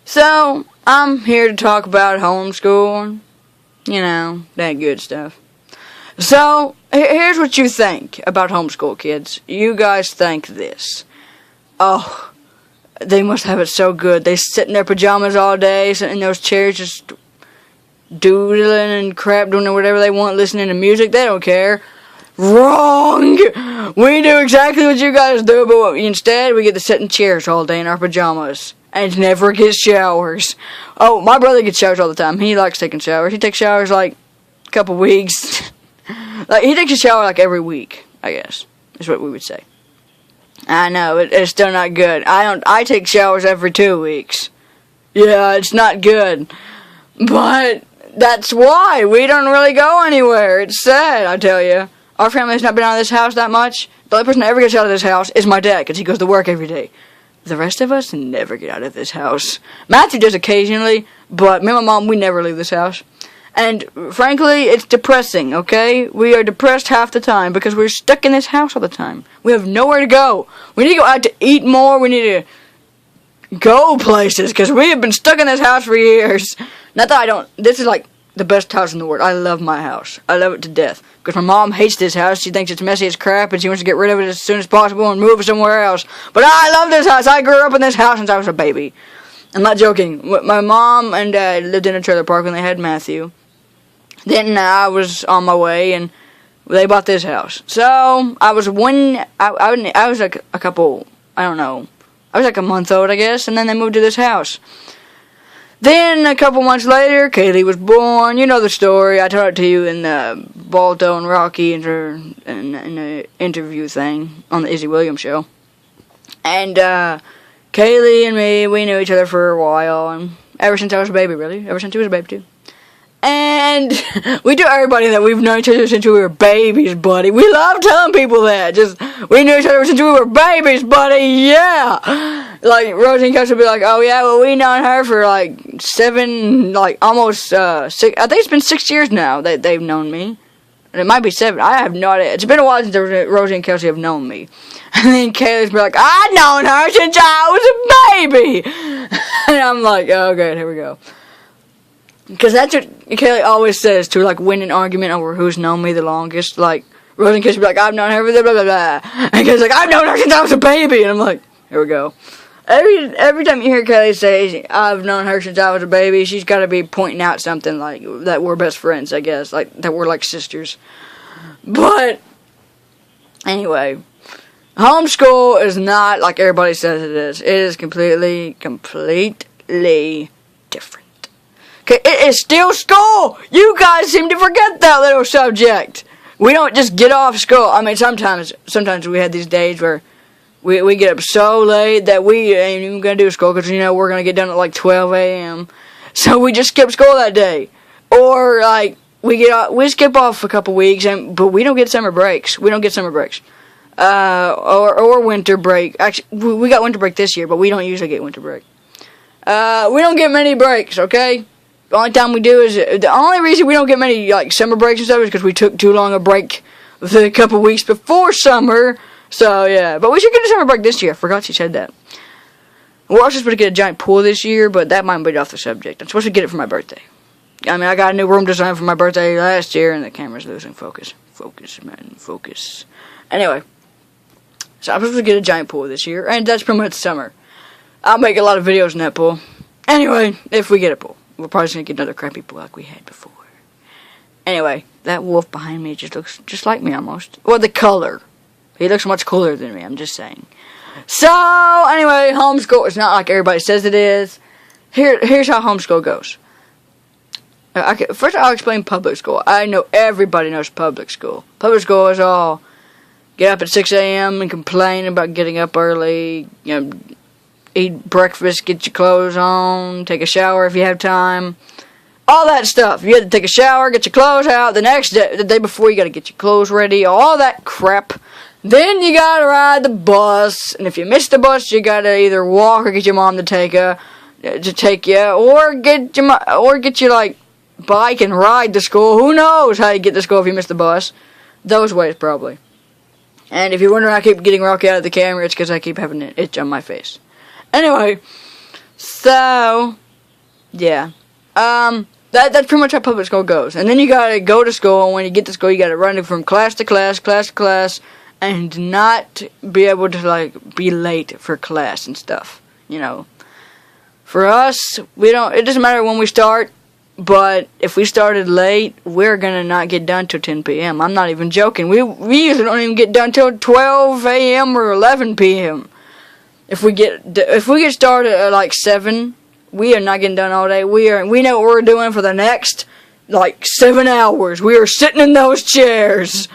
So, I'm here to talk about homeschooling. You know, that good stuff. So, here's what you think about homeschool kids. You guys think this. Oh, they must have it so good. They sit in their pajamas all day, sitting in those chairs just doodling and crap, doing whatever they want, listening to music. They don't care. Wrong! We do exactly what you guys do, but instead we get to sit in chairs all day in our pajamas. And never get showers. Oh, my brother gets showers all the time. He likes taking showers. He takes showers like a couple weeks. Like, he takes a shower like every week, I guess. Is what we would say. I know, it's still not good. I take showers every 2 weeks. Yeah, it's not good. But that's why we don't really go anywhere. It's sad, I tell you. Our family's not been out of this house that much. The only person that ever gets out of this house is my dad, because he goes to work every day. The rest of us never get out of this house. Matthew does occasionally, but me and my mom, we never leave this house. And frankly, it's depressing, okay? We are depressed half the time because we're stuck in this house all the time. We have nowhere to go. We need to go out to eat more. We need to go places because we have been stuck in this house for years. Not that I don't. This is like the best house in the world. I love my house. I love it to death. Because my mom hates this house. She thinks it's messy as crap and she wants to get rid of it as soon as possible and move somewhere else. But I love this house. I grew up in this house since I was a baby. I'm not joking. My mom and dad lived in a trailer park when they had Matthew. Then I was on my way and they bought this house. So I was I was like a couple, I don't know. I was like a month old, I guess, and then they moved to this house. Then, a couple months later, Kaylee was born. You know the story. I told it to you in the Balto and Rocky in the interview thing on the Izzy Williams show. And Kaylee and me, we knew each other for a while. And ever since I was a baby, really. Ever since he was a baby, too. And we tell everybody that we've known each other since we were babies, buddy. We love telling people that. Just, we knew each other since we were babies, buddy. Yeah. Like, Rosie and Kelsey would be like, oh, yeah, well, we known her for, like, almost 6, I think it's been 6 years now that they've known me. And it might be 7. I have no idea. It's been a while since Rosie and Kelsey have known me. And then Kaylee's be like, I've known her since I was a baby. And I'm like, oh, good, here we go. Because that's what Kaylee always says to, like, win an argument over who's known me the longest. Like, Rosie and Kelsey be like, I've known her for blah, blah, blah, blah. And Kaylee's like, I've known her since I was a baby. And I'm like, here we go. Every time you hear Kaylee say, I've known her since I was a baby, she's got to be pointing out something like that we're best friends, I guess. Like, that we're like sisters. But, anyway, homeschool is not like everybody says it is. It is completely different. Okay, it is still school! You guys seem to forget that little subject. We don't just get off school. I mean, sometimes we had these days where we get up so late that we ain't even going to do school because, you know, we're going to get done at like 12 a.m. So we just skip school that day. Or, like, we skip off a couple weeks, but we don't get summer breaks. We don't get summer breaks. Or winter break. Actually, we got winter break this year, but we don't usually get winter break. We don't get many breaks, okay? The only time we do is, the only reason we don't get many, like, summer breaks and stuff is because we took too long a break the couple weeks before summer. So, yeah. But we should get a summer break this year. I forgot she said that. We're also supposed to get a giant pool this year, but that might be off the subject. I'm supposed to get it for my birthday. I mean, I got a new room design for my birthday last year, and the camera's losing focus. Focus, man. Focus. Anyway. So, I'm supposed to get a giant pool this year, and that's pretty much summer. I'll make a lot of videos in that pool. Anyway, if we get a pool. We're probably just going to get another crappy pool like we had before. Anyway, that wolf behind me just looks just like me almost. Well, the color. He looks much cooler than me, I'm just saying. So, anyway, homeschool is not like everybody says it is. Here's how homeschool goes. First, I'll explain public school. I know everybody knows public school. Public school is all get up at 6 a.m. and complain about getting up early, you know, eat breakfast, get your clothes on, take a shower if you have time. All that stuff. You have to take a shower, get your clothes out. The next day, the day before, you got to get your clothes ready. All that crap. Then you got to ride the bus. And if you miss the bus, you got to either walk or get your mom to take you. Or get your, like, bike and ride to school. Who knows how you get to school if you miss the bus. Those ways, probably. And if you're wondering how I keep getting Rocky out of the camera, it's because I keep having an itch on my face. Anyway, So, yeah. That's pretty much how public school goes. And then you gotta go to school, and when you get to school, you gotta run from class to class, and not be able to, like, be late for class and stuff, you know. For us, it doesn't matter when we start, but if we started late, we're gonna not get done till 10 p.m. I'm not even joking. We usually don't even get done till 12 a.m. or 11 p.m. If we get started at like 7, we are not getting done all day. We know what we're doing for the next like 7 hours. We are sitting in those chairs.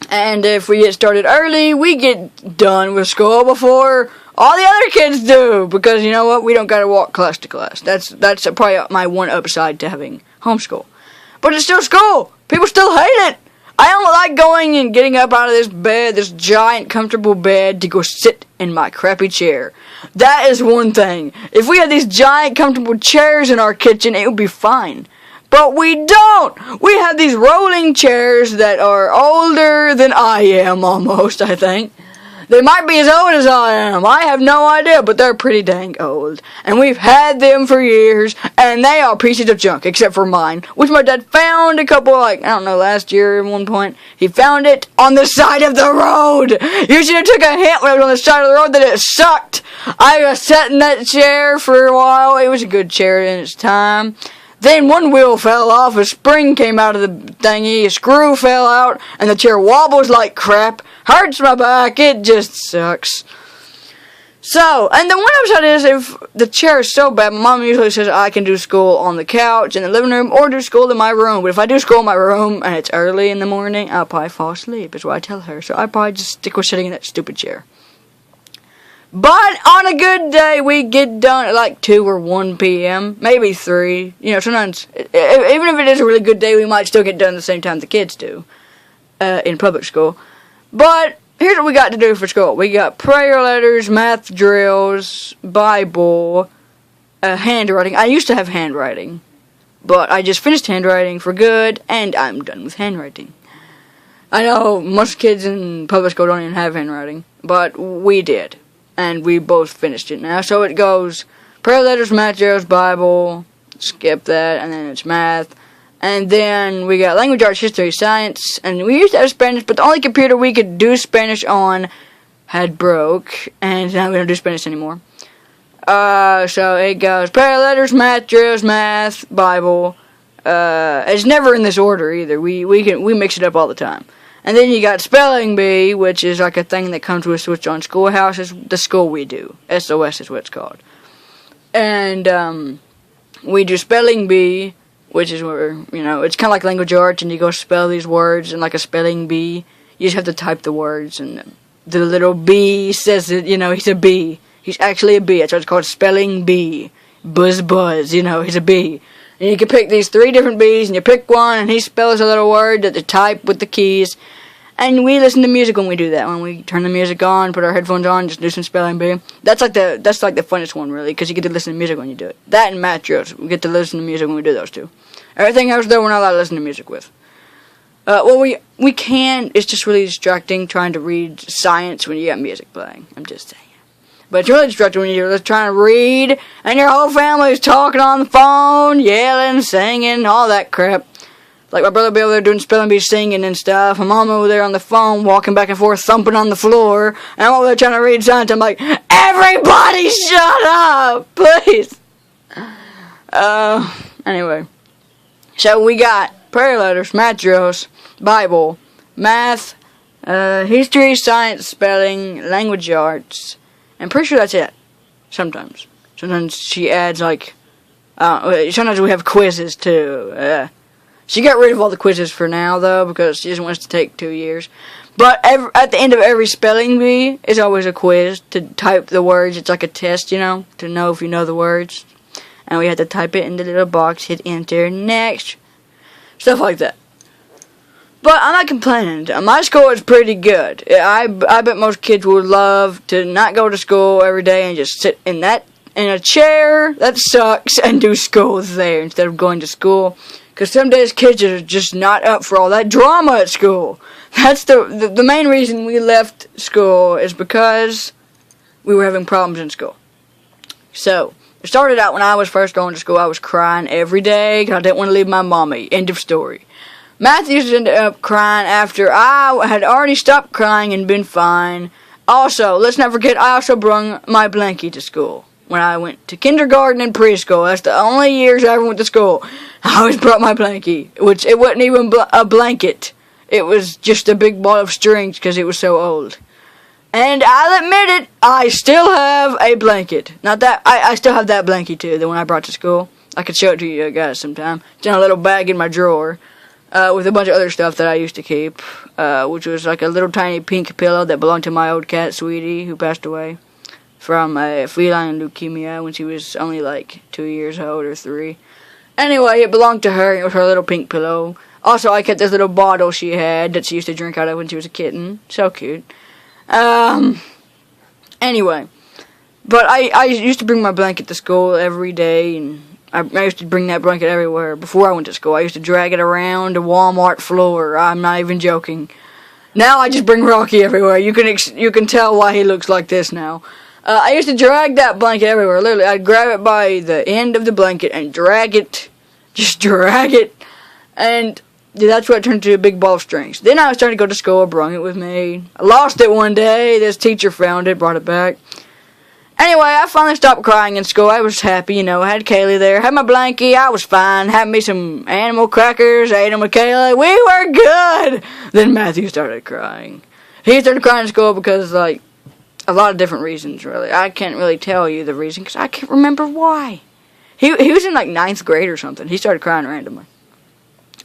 And if we get started early, we get done with school before all the other kids do, because you know what? We don't gotta walk class to class. That's probably my one upside to having homeschool. But it's still school. People still hate it. I don't like going and getting up out of this bed, this giant comfortable bed, to go sit in my crappy chair. That is one thing. If we had these giant comfortable chairs in our kitchen, it would be fine. But we don't! We have these rolling chairs that are older than I am, almost, I think. They might be as old as I am. I have no idea, but they're pretty dang old. And we've had them for years, and they are pieces of junk, except for mine, which my dad found a couple, like, I don't know, last year at one point. He found it on the side of the road. You should have took a hint when I was on the side of the road that it sucked. I sat in that chair for a while. It was a good chair in its time. Then one wheel fell off, a spring came out of the thingy, a screw fell out, and the chair wobbles like crap. Hurts my back, it just sucks. So, and the one upside is, if the chair is so bad, my mom usually says I can do school on the couch in the living room, or do school in my room. But if I do school in my room, and it's early in the morning, I'll probably fall asleep, is what I tell her. So I probably just stick with sitting in that stupid chair. But on a good day, we get done at like 2 or 1 p.m., maybe 3. You know, sometimes, even if it is a really good day, we might still get done at the same time the kids do in public school. But here's what we got to do for school. We got prayer letters, math drills, Bible, handwriting. I used to have handwriting, but I just finished handwriting for good, and I'm done with handwriting. I know most kids in public school don't even have handwriting, but we did. And we both finished it now. So it goes prayer letters, math drills, Bible, skip that, and then it's math. And then we got language, arts, history, science, and we used to have Spanish, but the only computer we could do Spanish on had broke, and now we don't do Spanish anymore. So it goes prayer letters, math drills, math, Bible. It's never in this order either. We mix it up all the time. And then you got spelling bee, which is like a thing that comes with Switch on Schoolhouse. It's the school we do. SOS is what it's called. And we do spelling bee, which is where, you know, it's kind of like language arts, and you go spell these words in like a spelling bee. You just have to type the words, and the little bee says it, you know, he's a bee. He's actually a bee. That's why it's called spelling bee. Buzz, you know, he's a bee. And you can pick these 3 different bees, and you pick one, and he spells a little word that you type with the keys. And we listen to music when we do that. When we turn the music on, put our headphones on, just do some spelling bee. That's like the funnest one, really, because you get to listen to music when you do it. That and math drills, we get to listen to music when we do those two. Everything else, though, we're not allowed to listen to music with. Well, we can. It's just really distracting trying to read science when you got music playing. I'm just saying. But it's really distracting when you're just trying to read, and your whole family's talking on the phone, yelling, singing, all that crap. Like, my brother will be over there doing spelling bee singing and stuff. My mom over there on the phone, walking back and forth, thumping on the floor. And I'm over there trying to read science. I'm like, everybody shut up, please. Anyway. So we got prayer letters, math drills, Bible, math, history, science, spelling, language arts. I'm pretty sure that's it. Sometimes. Sometimes she adds, like, sometimes we have quizzes, too. She got rid of all the quizzes for now, though, because she doesn't want us to take 2 years. But at the end of every spelling bee is always a quiz to type the words. It's like a test, you know, to know if you know the words. And we had to type it in the little box, hit enter, next. Stuff like that. But I'm not complaining. My school is pretty good. I bet most kids would love to not go to school every day and just sit in a chair that sucks and do school there instead of going to school. Because some days kids are just not up for all that drama at school. That's the main reason we left school is because we were having problems in school. So, it started out when I was first going to school. I was crying every day because I didn't want to leave my mommy. End of story. Matthews ended up crying after I had already stopped crying and been fine. Also, let's not forget, I also brung my blankie to school. When I went to kindergarten and preschool, that's the only years I ever went to school, I always brought my blankie, which it wasn't even a blanket. It was just a big ball of strings because it was so old. And I'll admit it, I still have a blanket. Not that, I still have that blankie too, the one I brought to school. I could show it to you guys sometime. It's in a little bag in my drawer, with a bunch of other stuff that I used to keep, which was like a little tiny pink pillow that belonged to my old cat, Sweetie, who passed away from feline leukemia when she was only like 2 years old or 3. Anyway, it belonged to her. It was her little pink pillow. Also, I kept this little bottle she had that she used to drink out of when she was a kitten. So cute. Anyway, but I used to bring my blanket to school every day, and I used to bring that blanket everywhere before I went to school. I used to drag it around the Walmart floor. I'm not even joking. Now I just bring Rocky everywhere. You can tell why he looks like this now. I used to drag that blanket everywhere. Literally, I'd grab it by the end of the blanket and drag it. Just drag it. And that's what turned into a big ball of strings. Then I was starting to go to school. I brought it with me. I lost it one day. This teacher found it, brought it back. Anyway, I finally stopped crying in school. I was happy, I had Kaylee there. Had my blankie. I was fine. Had me some animal crackers. Ate them with Kaylee. We were good. Then Matthew started crying. He started crying in school because, a lot of different reasons, really. I can't really tell you the reason because I can't remember why. He was in, 9th grade or something. He started crying randomly.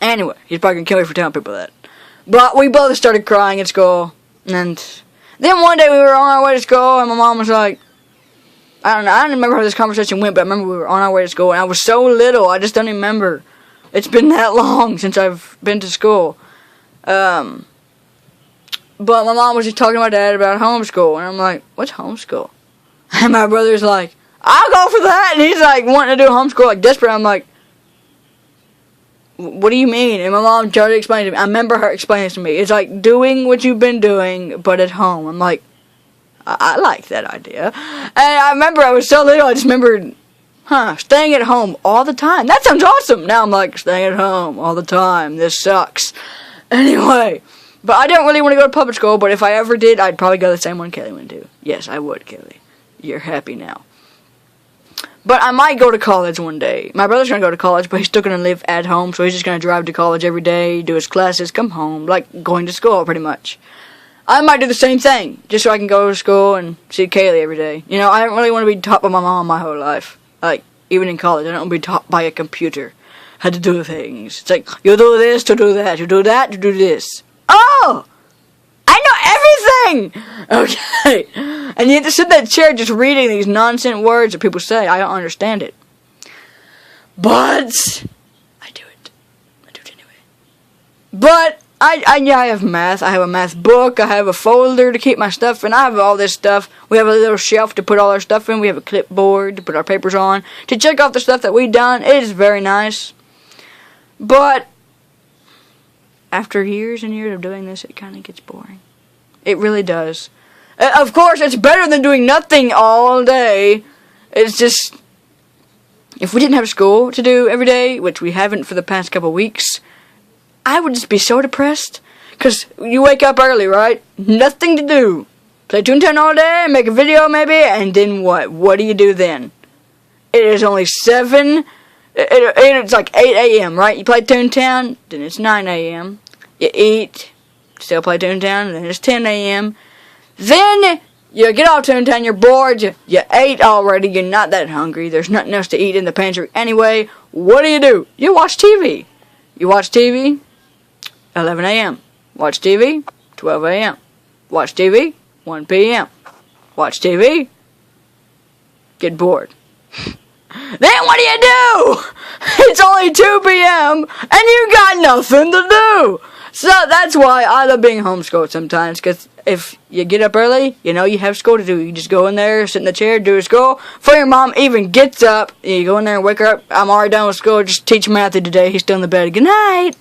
Anyway, he's probably going to kill me for telling people that. But we both started crying at school. And then one day we were on our way to school, and my mom was like, I don't remember how this conversation went, but I remember we were on our way to school, and I was so little, I just don't even remember. It's been that long since I've been to school. But my mom was just talking to my dad about homeschool, and I'm like, what's homeschool? And my brother's like, I'll go for that, and he's like wanting to do homeschool, desperate. I'm like, what do you mean? And my mom tried to explain to me. I remember her explaining this to me. It's like doing what you've been doing, but at home. I'm like, I like that idea. And I remember I was so little, I just remembered, staying at home all the time. That sounds awesome. Now I'm like, staying at home all the time. This sucks. Anyway, but I don't really want to go to public school, but if I ever did, I'd probably go to the same one Kelly went to. Yes, I would, Kelly. You're happy now. But I might go to college one day. My brother's going to go to college, but he's still going to live at home, so he's just going to drive to college every day, do his classes, come home, like going to school, pretty much. I might do the same thing, just so I can go to school and see Kaylee every day. I don't really want to be taught by my mom my whole life. Even in college, I don't want to be taught by a computer how to do things. It's like, you do this to do that, you do that to do this. Oh! I know everything! Okay. And you have to sit in that chair just reading these nonsense words that people say. I don't understand it. But I do it. I do it anyway. But I have math. I have a math book. I have a folder to keep my stuff in. I have all this stuff. We have a little shelf to put all our stuff in. We have a clipboard to put our papers on. To check off the stuff that we've done. It is very nice. But after years and years of doing this, it kind of gets boring. It really does. Of course, it's better than doing nothing all day. It's just, if we didn't have school to do every day, which we haven't for the past couple weeks, I would just be so depressed. Because you wake up early, right? Nothing to do. Play Toontown all day, make a video maybe, and then what? What do you do then? It is only 7. It's like 8 a.m., right? You play Toontown, then it's 9 a.m. You eat, still play Toontown, and then it's 10 a.m. Then you get off Toontown, you're bored, you ate already, you're not that hungry, there's nothing else to eat in the pantry anyway. What do? You watch TV. You watch TV, 11 a.m. Watch TV, 12 a.m. Watch TV, 1 p.m. Watch TV, get bored. Then what do? It's only 2 p.m. and you got nothing to do. So that's why I love being homeschooled sometimes, because if you get up early, you have school to do. You just go in there, sit in the chair, do your school. Before your mom even gets up, you go in there and wake her up. I'm already done with school. Just teach Matthew today. He's still in the bed. Good night.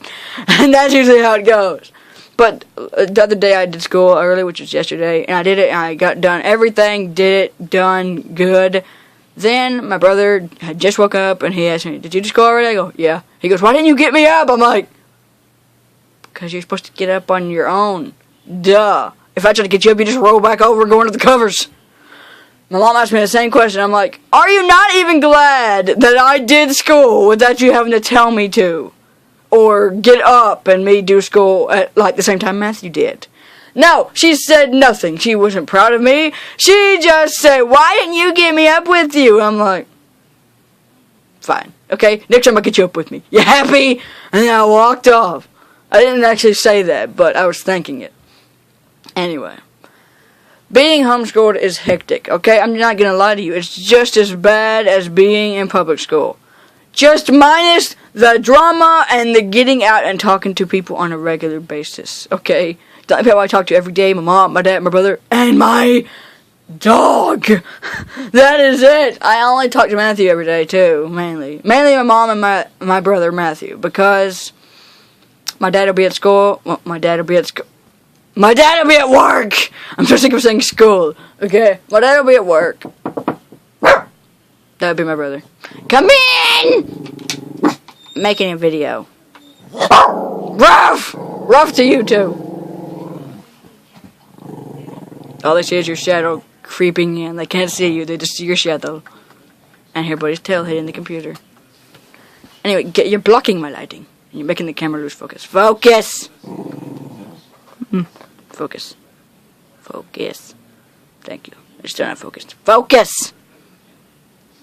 And that's usually how it goes. But the other day I did school early, which was yesterday, and I did it, and I got done everything, done good. Then my brother had just woke up and he asked me, "Did you just go already?" I go, "Yeah." He goes, "Why didn't you get me up?" I'm like, "Because you're supposed to get up on your own. Duh. If I try to get you up, you just roll back over and go under the covers." My mom asked me the same question. I'm like, "Are you not even glad that I did school without you having to tell me to? Or get up and me do school at like the same time Matthew did?" No, she said nothing. She wasn't proud of me. She just said, "Why didn't you get me up with you?" I'm like, "Fine. Okay, next time I'll get you up with me. You happy?" And then I walked off. I didn't actually say that, but I was thinking it. Anyway. Being homeschooled is hectic, okay? I'm not gonna lie to you. It's just as bad as being in public school. Just minus the drama and the getting out and talking to people on a regular basis, okay? The people I talk to every day, my mom, my dad, my brother, and my dog. That is it. I only talk to Matthew every day, too, mainly. Mainly my mom and my brother, Matthew, because my dad will be at school. Well, my dad will be at work! I'm so sick of saying school. Okay? My dad will be at work. That would be my brother. Come in! Making a video. Ruff! Ruff to you too. All they see is your shadow creeping in. They can't see you, they just see your shadow. And hear buddy's tail hitting the computer. Anyway, you're blocking my lighting. You're making the camera lose focus. Focus! Focus. Focus. Thank you. It's still not focused. Focus!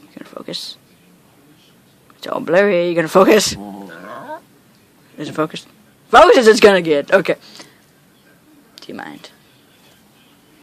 You gonna focus? It's all blurry. You gonna focus? Is it focused? Focus as it's gonna get. Okay. Do you mind?